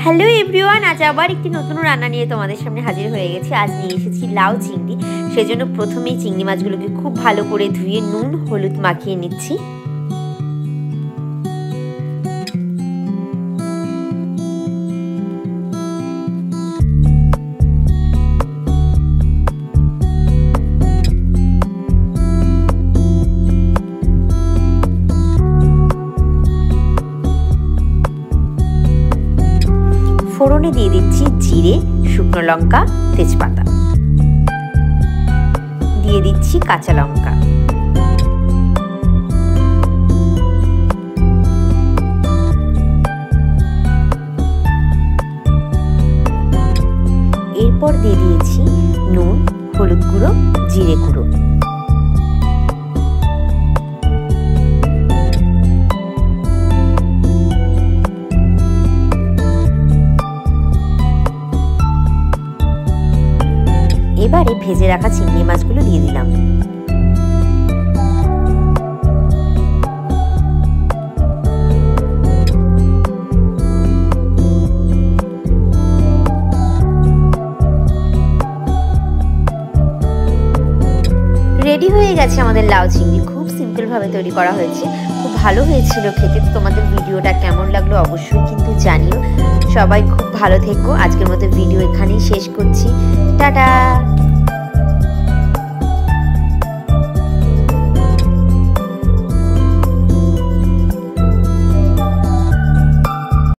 Hello everyone, আজ আবার একটি নতুন রান্না নিয়ে তোমাদের সামনে হাজির হয়ে গেছি। আজ নিয়ে এসেছি লাউ চিংড়ি। সেজন্য প্রথমেই চিংড়ি মাছগুলোকে খুব ভালো করে ধুয়ে নুন হলুদ মাখিয়ে নিচ্ছি। ফোড়নে দিয়ে দিচ্ছি জিরে, শুকনো লঙ্কা, তেজপাতা, দিয়ে দিচ্ছি কাঁচা লঙ্কা, এরপর দিয়ে দিয়েছি নুন, হলুদ গুঁড়ো, জিরে গুঁড়ো। এবারে ভেজে রাখা চিংড়ি মাছগুলো দিয়ে দিলাম। রেডি হয়ে গেছে আমাদের লাউ চিংড়ি। খুব সিম্পল ভাবে তৈরি করা হয়েছে, খুব ভালো হয়েছিল খেতে। তোমাদের ভিডিওটা কেমন লাগলো অবশ্যই কিন্তু জানিও। সবাই খুব ভালো থেকো। আজকের মতো ভিডিও এখানেই শেষ করছি। টাটা।